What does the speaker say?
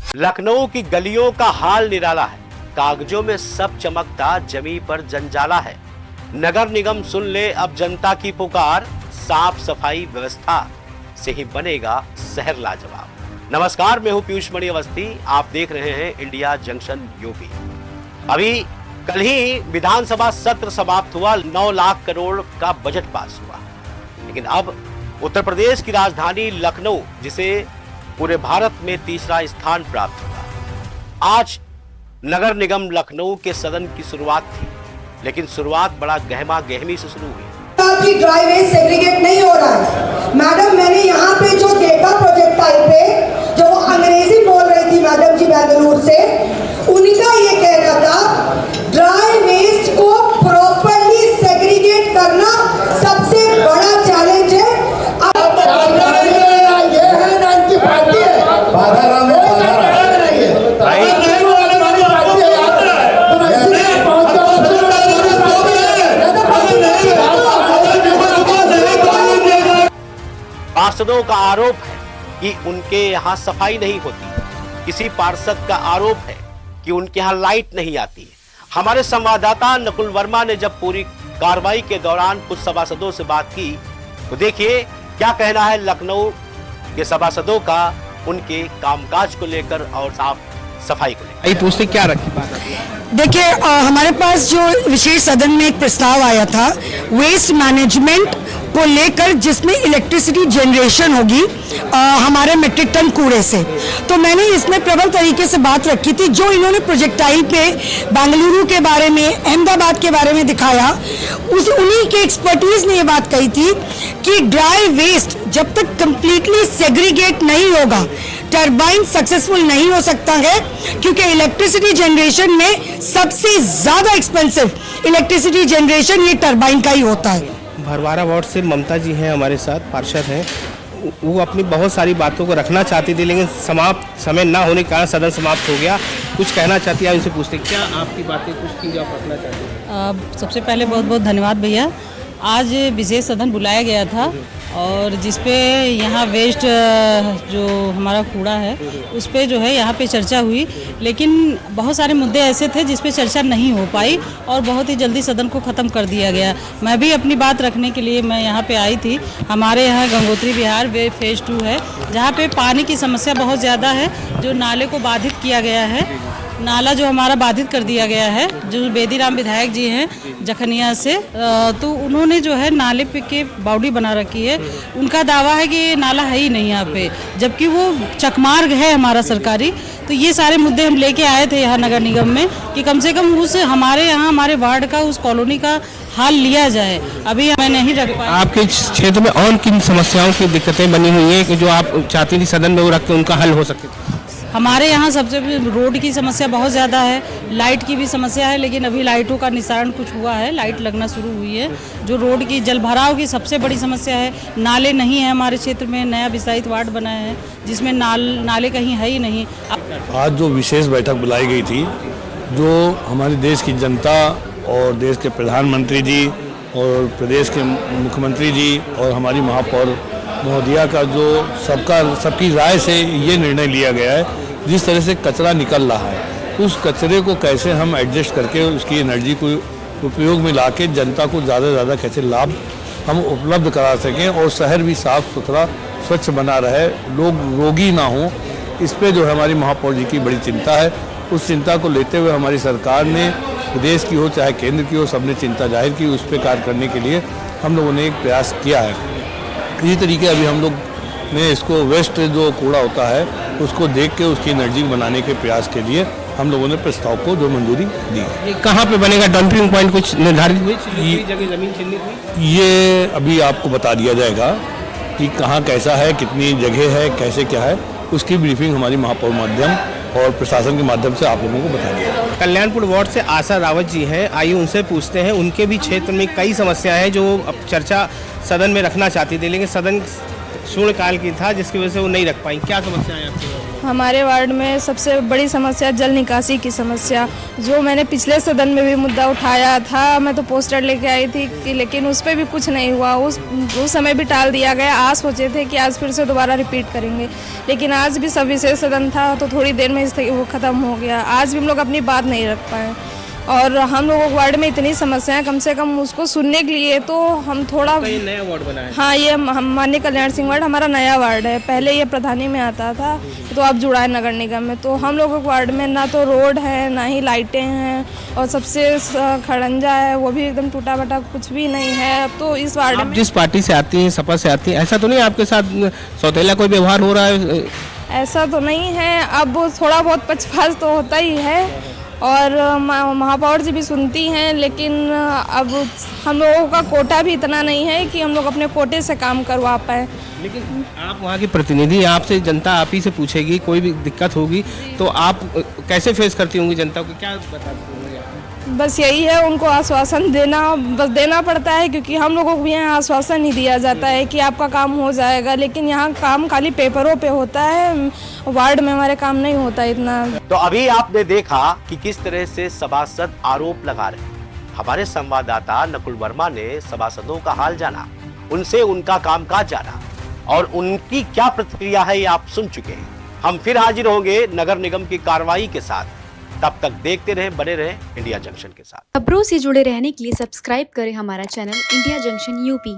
लखनऊ की गलियों का हाल निराला है। कागजों में सब चमकता, जमी पर जंजाला है। नगर निगम सुन ले अब जनता की पुकार, साफ सफाई व्यवस्था से ही बनेगा शहर लाजवाब। नमस्कार, मैं हूं पीयूष मणि अवस्थी। आप देख रहे हैं इंडिया जंक्शन यूपी। अभी कल ही विधानसभा सत्र समाप्त हुआ, 9 लाख करोड़ का बजट पास हुआ। लेकिन अब उत्तर प्रदेश की राजधानी लखनऊ, जिसे पूरे भारत में तीसरा स्थान प्राप्त हुआ, आज नगर निगम लखनऊ के सदन की शुरुआत थी। लेकिन शुरुआत बड़ा गहमा गहमी से शुरू हुई। ड्राई वेस्ट सेग्रीगेट नहीं हो रहा है। मैडम, मैंने यहाँ पे जो देखा प्रोजेक्ट टाइप पे, जो अंग्रेजी बोल रही थी मैडम जी बेंगलुरु से, उनका ये कहना था ड्राई वेस्ट को प्रॉपर्ली सेग्रीगेट करना सबसे बड़ा चैलेंज है। पार्षदों का आरोप है कि उनके यहाँ सफाई नहीं होती। किसी पार्षद का आरोप है कि उनके यहाँ लाइट नहीं आती है। हमारे संवाददाता नकुल वर्मा ने जब पूरी कार्रवाई के दौरान कुछ सभासदों से बात की, तो देखिए क्या कहना है लखनऊ के सभासदों का उनके कामकाज को लेकर और साफ सफाई को लेकर। पूछते क्या रखी बात? देखिए, हमारे पास जो विशेष सदन में एक प्रस्ताव आया था वेस्ट मैनेजमेंट को लेकर, जिसमें इलेक्ट्रिसिटी जनरेशन होगी हमारे मेट्रिक टन कूड़े से। तो मैंने इसमें प्रबल तरीके से बात रखी थी। जो इन्होंने प्रोजेक्टाइल पे बेंगलुरु के बारे में, अहमदाबाद के बारे में दिखाया, उन्हीं के एक्सपर्टीज ने ये बात कही थी कि ड्राई वेस्ट जब तक कंप्लीटली सेग्रीगेट नहीं होगा, टरबाइन सक्सेसफुल नहीं हो सकता है। क्योंकि इलेक्ट्रिसिटी जनरेशन में सबसे ज्यादा एक्सपेंसिव इलेक्ट्रिसिटी जनरेशन ये टरबाइन का ही होता है। भरवारा वार्ड से ममता जी हैं, हमारे साथ पार्षद हैं। वो अपनी बहुत सारी बातों को रखना चाहती थी, लेकिन समाप्त समय ना होने के कारण सदन समाप्त हो गया। कुछ कहना चाहती है, उनसे पूछते क्या आपकी बातें कुछ थी जो आप रखना चाहते हैं? सबसे पहले बहुत बहुत धन्यवाद भैया। आज विशेष सदन बुलाया गया था और जिसपे यहाँ वेस्ट जो हमारा कूड़ा है उस पे जो है यहाँ पे चर्चा हुई। लेकिन बहुत सारे मुद्दे ऐसे थे जिस पे चर्चा नहीं हो पाई और बहुत ही जल्दी सदन को ख़त्म कर दिया गया। मैं भी अपनी बात रखने के लिए मैं यहाँ पे आई थी। हमारे यहाँ गंगोत्री विहार वे फेज़ 2 है, जहाँ पे पानी की समस्या बहुत ज़्यादा है। जो नाले को बाधित किया गया है, नाला जो हमारा बाधित कर दिया गया है, जो बेदीराम विधायक जी हैं जखनिया से, तो उन्होंने जो है नाले पे के बाउंड्री बना रखी है। उनका दावा है कि नाला है ही नहीं यहाँ पे, जबकि वो चकमार्ग है हमारा सरकारी। तो ये सारे मुद्दे हम लेके आए थे यहाँ नगर निगम में कि कम से कम उस हमारे यहाँ हमारे वार्ड का, उस कॉलोनी का हाल लिया जाए। अभी मैं नहीं रख पाया। आपके क्षेत्र में और किन समस्याओं की दिक्कतें बनी हुई हैं कि जो आप चाहती थी सदन में वो रख के उनका हल हो सके? हमारे यहाँ सबसे रोड की समस्या बहुत ज़्यादा है, लाइट की भी समस्या है, लेकिन अभी लाइटों का निस्तारण कुछ हुआ है, लाइट लगना शुरू हुई है। जो रोड की जल भराव की सबसे बड़ी समस्या है, नाले नहीं है हमारे क्षेत्र में। नया विस्तारित वार्ड बना है जिसमें नाले कहीं है ही नहीं। आज जो विशेष बैठक बुलाई गई थी, जो हमारे देश की जनता और देश के प्रधानमंत्री जी और प्रदेश के मुख्यमंत्री जी और हमारी महापौर महोदया का जो सबकी राय से ये निर्णय लिया गया है, जिस तरह से कचरा निकल रहा है, उस कचरे को कैसे हम एडजस्ट करके उसकी एनर्जी को उपयोग में लाके जनता को ज़्यादा से ज़्यादा कैसे लाभ हम उपलब्ध करा सकें और शहर भी साफ सुथरा स्वच्छ बना रहे, लोग रोगी ना हों। इस पे जो है हमारी महापौर जी की बड़ी चिंता है। उस चिंता को लेते हुए हमारी सरकार ने, प्रदेश की हो चाहे केंद्र की हो, सबने चिंता जाहिर की। उस पर कार्य करने के लिए हम लोगों ने एक प्रयास किया है। इसी तरीके अभी हम लोग ने इसको वेस्ट जो कूड़ा होता है उसको देख के उसकी एनर्जी बनाने के प्रयास के लिए हम लोगों ने प्रस्ताव को जो मंजूरी दी। ये कहाँ पे बनेगा? डंपिंग पॉइंट कुछ निर्धारित हुई? जगह जमीन चिन्हित हुई? ये अभी आपको बता दिया जाएगा कि कहाँ कैसा है, कितनी जगह है, कैसे क्या है। उसकी ब्रीफिंग हमारी महापौर माध्यम और प्रशासन के माध्यम से आप लोगों को बता दिया। कल्याणपुर वार्ड से आशा रावत जी हैं, आइए उनसे पूछते हैं। उनके भी क्षेत्र में कई समस्याएं हैं जो अब चर्चा सदन में रखना चाहती थी, लेकिन सदन शून्यकाल की था जिसकी वजह से वो नहीं रख पाई। क्या समस्या है आपकी? हमारे वार्ड में सबसे बड़ी समस्या जल निकासी की समस्या, जो मैंने पिछले सदन में भी मुद्दा उठाया था। मैं तो पोस्टर लेके आई थी कि लेकिन उस पर भी कुछ नहीं हुआ, उस समय भी टाल दिया गया। आज सोचे थे कि आज फिर से दोबारा रिपीट करेंगे, लेकिन आज भी सब विशेष सदन था तो थोड़ी देर में वो ख़त्म हो गया। आज भी हम लोग अपनी बात नहीं रख पाए और हम लोगों के वार्ड में इतनी समस्याएं, कम से कम उसको सुनने के लिए तो हम थोड़ा। ये नया वार्ड बना है? हाँ, ये माननीय कल्याण सिंह वार्ड हमारा नया वार्ड है। पहले ये प्रधानी में आता था तो अब जुड़ा है नगर निगम में। तो हम लोगों के वार्ड में ना तो रोड है, ना ही लाइटें हैं और सबसे खड़ंजा है, वो भी एकदम टूटा फटा, कुछ भी नहीं है। अब तो इस वार्ड में जिस पार्टी से आती हैं, सपा से आती हैं, ऐसा तो नहीं आपके साथ सौतेला कोई व्यवहार हो रहा है? ऐसा तो नहीं है, अब थोड़ा बहुत पक्षपात तो होता ही है और महापौर जी भी सुनती हैं, लेकिन अब हम लोगों का कोटा भी इतना नहीं है कि हम लोग अपने कोटे से काम करवा पाए। लेकिन आप वहाँ की प्रतिनिधि, आपसे जनता आप ही से पूछेगी, कोई भी दिक्कत होगी तो आप कैसे फेस करती होंगी जनता को, क्या बताती होंगी? बस यही है, उनको आश्वासन देना, बस देना पड़ता है, क्योंकि हम लोगों को भी यहाँ आश्वासन ही दिया जाता है कि आपका काम हो जाएगा, लेकिन यहाँ काम खाली पेपरों पे होता है, वार्ड में हमारे काम नहीं होता इतना। तो अभी आपने देखा कि किस तरह से सभासद आरोप लगा रहे हैं। हमारे संवाददाता नकुल वर्मा ने सभासदों का हाल जाना, उनसे उनका कामकाज जाना और उनकी क्या प्रतिक्रिया है ये आप सुन चुके हैं। हम फिर हाजिर होंगे नगर निगम की कार्रवाई के साथ। तब तक देखते रहें, बने रहें इंडिया जंक्शन के साथ। खबरों से जुड़े रहने के लिए सब्सक्राइब करें हमारा चैनल इंडिया जंक्शन यूपी।